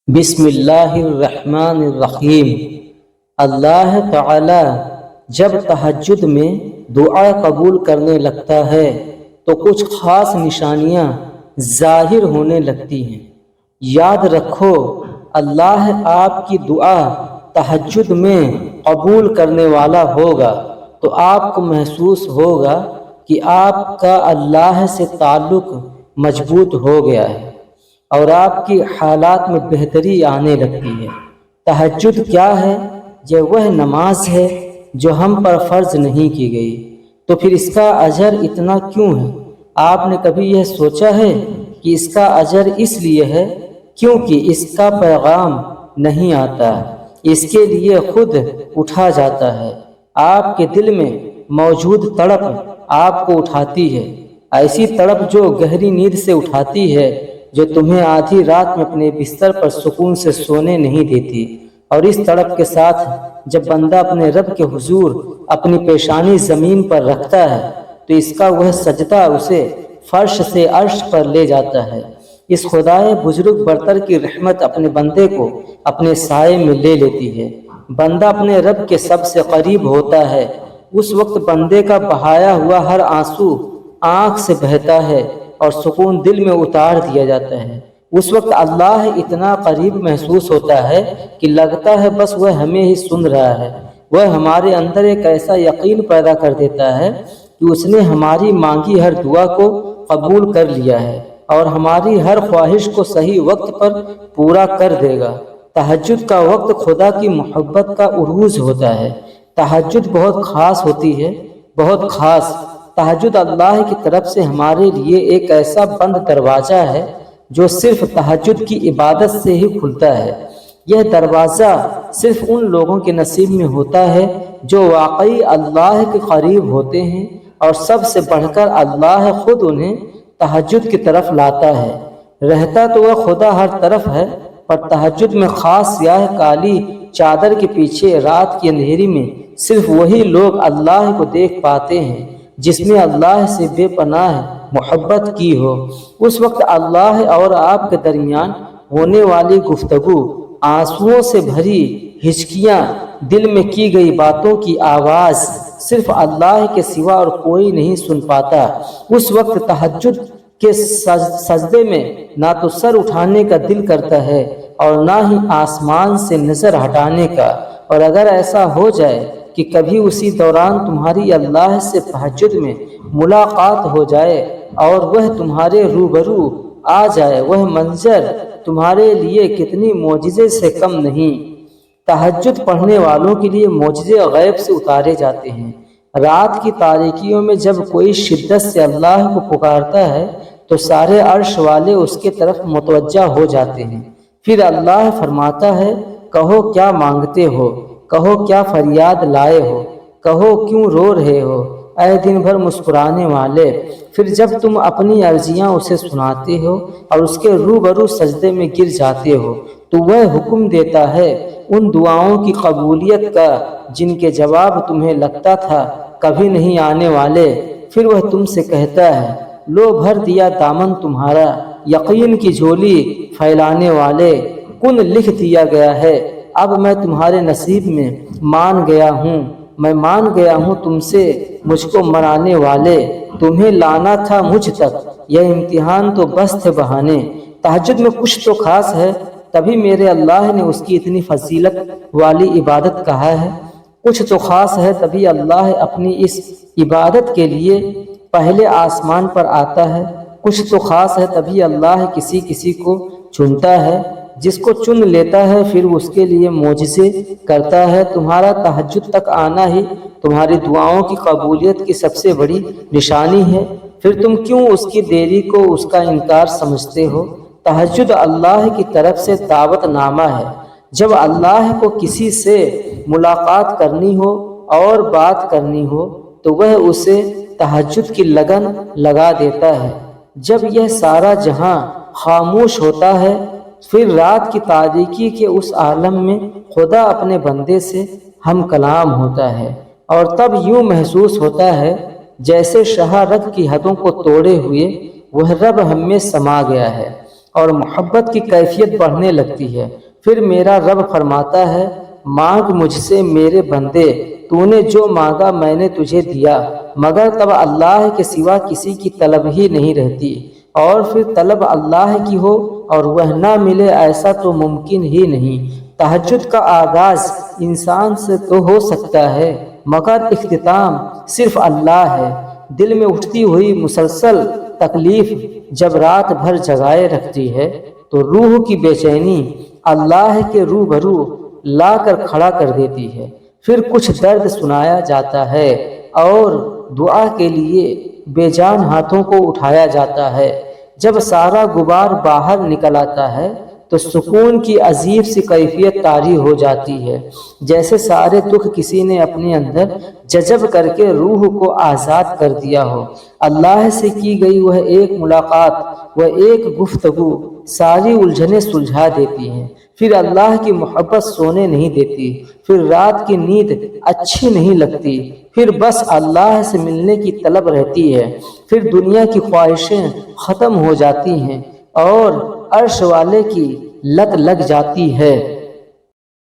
بسم اللہ الرحمن الرحیم۔ اللہ تعالی جب تہجد میں دعا قبول کرنے لگتا ہے تو کچھ خاص نشانیاں ظاہر ہونے لگتی ہیں۔ یاد رکھو، اللہ آپ کی دعا تہجد میں قبول کرنے والا ہوگا تو آپ کو محسوس ہوگا کہ آپ کا اللہ سے تعلق مضبوط ہو گیا ہے اور آپ کی حالات میں بہتری آنے لگتی ہے۔ تہجد کیا ہے؟ یہ وہ نماز ہے جو ہم پر فرض نہیں کی گئی، تو پھر اس کا اجر اتنا کیوں ہے؟ آپ نے کبھی یہ سوچا ہے کہ اس کا اجر اس لیے ہے کیونکہ اس کا پیغام نہیں آتا، اس کے لیے خود اٹھا جاتا ہے۔ آپ کے دل میں موجود تڑپ آپ کو اٹھاتی ہے، ایسی تڑپ جو گہری نیند سے اٹھاتی ہے، جو تمہیں آدھی رات میں اپنے بستر پر سکون سے سونے نہیں دیتی۔ اور اس تڑپ کے ساتھ جب بندہ اپنے رب کے حضور اپنی پیشانی زمین پر رکھتا ہے تو اس کا وہ سجدہ اسے فرش سے عرش پر لے جاتا ہے۔ اس خدائے بزرگ برتر کی رحمت اپنے بندے کو اپنے سائے میں لے لیتی ہے۔ بندہ اپنے رب کے سب سے قریب ہوتا ہے۔ اس وقت بندے کا بہایا ہوا ہر آنسو آنکھ سے بہتا ہے اور سکون دل میں اتار دیا جاتا ہے۔ اس وقت اللہ اتنا قریب محسوس ہوتا ہے کہ لگتا ہے بس وہ ہمیں ہی سن رہا ہے۔ وہ ہمارے اندر ایک ایسا یقین پیدا کر دیتا ہے کہ اس نے ہماری مانگی ہر دعا کو قبول کر لیا ہے اور ہماری ہر خواہش کو صحیح وقت پر پورا کر دے گا۔ تہجد کا وقت خدا کی محبت کا عروج ہوتا ہے۔ تہجد بہت خاص ہوتی ہے، بہت خاص۔ تہجد اللہ کی طرف سے ہمارے لیے ایک ایسا بند دروازہ ہے جو صرف تہجد کی عبادت سے ہی کھلتا ہے۔ یہ دروازہ صرف ان لوگوں کے نصیب میں ہوتا ہے جو واقعی اللہ کے قریب ہوتے ہیں، اور سب سے بڑھ کر اللہ خود انہیں تہجد کی طرف لاتا ہے۔ رہتا تو وہ خدا ہر طرف ہے، پر تہجد میں خاص سیاہ کالی چادر کے پیچھے رات کی اندھیری میں صرف وہی لوگ اللہ کو دیکھ پاتے ہیں جس میں اللہ سے بے پناہ محبت کی ہو۔ اس وقت اللہ اور آپ کے درمیان ہونے والی گفتگو، آنسوؤں سے بھری ہچکیاں، دل میں کی گئی باتوں کی آواز صرف اللہ کے سوا اور کوئی نہیں سن پاتا۔ اس وقت تہجد کے سجدے میں نہ تو سر اٹھانے کا دل کرتا ہے اور نہ ہی آسمان سے نظر ہٹانے کا۔ اور اگر ایسا ہو جائے کہ کبھی اسی دوران تمہاری اللہ سے تہجد میں ملاقات ہو جائے اور وہ تمہارے روبرو آ جائے، وہ منظر تمہارے لیے کتنی معجزے سے کم نہیں۔ تہجد پڑھنے والوں کے لیے معجزے غیب سے اتارے جاتے ہیں۔ رات کی تاریکیوں میں جب کوئی شدت سے اللہ کو پکارتا ہے تو سارے عرش والے اس کے طرف متوجہ ہو جاتے ہیں۔ پھر اللہ فرماتا ہے، کہو کیا مانگتے ہو، کہو کیا فریاد لائے ہو، کہو کیوں رو رہے ہو، اے دن بھر مسکرانے والے۔ پھر جب تم اپنی عرضیاں اسے سناتے ہو اور اس کے روبرو سجدے میں گر جاتے ہو تو وہ حکم دیتا ہے ان دعاؤں کی قبولیت کا جن کے جواب تمہیں لگتا تھا کبھی نہیں آنے والے۔ پھر وہ تم سے کہتا ہے، لو بھر دیا دامن تمہارا، یقین کی جھولی پھیلانے والے، کن لکھ دیا گیا ہے، اب میں تمہارے نصیب میں مان گیا ہوں، میں مان گیا ہوں تم سے مجھ کو منانے والے، تمہیں لانا تھا مجھ تک، یہ امتحان تو بس تھے بہانے۔ تہجد میں کچھ تو خاص ہے، تبھی میرے اللہ نے اس کی اتنی فضیلت والی عبادت کہا ہے۔ کچھ تو خاص ہے تبھی اللہ اپنی اس عبادت کے لیے پہلے آسمان پر آتا ہے۔ کچھ تو خاص ہے تبھی اللہ کسی کسی کو چنتا ہے، جس کو چن لیتا ہے پھر اس کے لیے معجزے کرتا ہے۔ تمہارا تہجد تک آنا ہی تمہاری دعاؤں کی قبولیت کی سب سے بڑی نشانی ہے، پھر تم کیوں اس کی دیری کو اس کا انکار سمجھتے ہو؟ تہجد اللہ کی طرف سے دعوت نامہ ہے۔ جب اللہ کو کسی سے ملاقات کرنی ہو اور بات کرنی ہو تو وہ اسے تہجد کی لگن لگا دیتا ہے۔ جب یہ سارا جہاں خاموش ہوتا ہے پھر رات کی تاریکی کے اس عالم میں خدا اپنے بندے سے ہم کلام ہوتا ہے، اور تب یوں محسوس ہوتا ہے جیسے شہہ رگ کی حدوں کو توڑے ہوئے وہ رب ہم میں سما گیا ہے۔ اور محبت کی کیفیت بڑھنے لگتی ہے۔ پھر میرا رب فرماتا ہے، مانگ مجھ سے میرے بندے، تو نے جو مانگا میں نے تجھے دیا، مگر تب اللہ کے سوا کسی کی طلب ہی نہیں رہتی، اور پھر طلب اللہ کی ہو اور وہ نہ ملے ایسا تو ممکن ہی نہیں۔ تہجد کا آغاز انسان سے تو ہو سکتا ہے، مگر اختتام صرف اللہ ہے۔ دل میں اٹھتی ہوئی مسلسل تکلیف جب رات بھر جگائے رکھتی ہے تو روح کی بے چینی اللہ کے روبرو لا کر کھڑا کر دیتی ہے۔ پھر کچھ درد سنایا جاتا ہے اور دعا کے لیے بے جان ہاتھوں کو اٹھایا جاتا ہے۔ جب سارا غبار باہر نکل آتا ہے تو سکون کی عجیب سی کیفیت طاری ہو جاتی ہے، جیسے سارے دکھ کسی نے اپنے اندر جذب کر کے روح کو آزاد کر دیا ہو۔ اللہ سے کی گئی وہ ایک ملاقات، وہ ایک گفتگو ساری الجھنیں سلجھا دیتی ہیں۔ پھر اللہ کی محبت سونے نہیں دیتی، پھر رات کی نیند اچھی نہیں لگتی، پھر بس اللہ سے ملنے کی طلب رہتی ہے۔ پھر دنیا کی خواہشیں ختم ہو جاتی ہیں اور عرش والے کی لت لگ جاتی ہے۔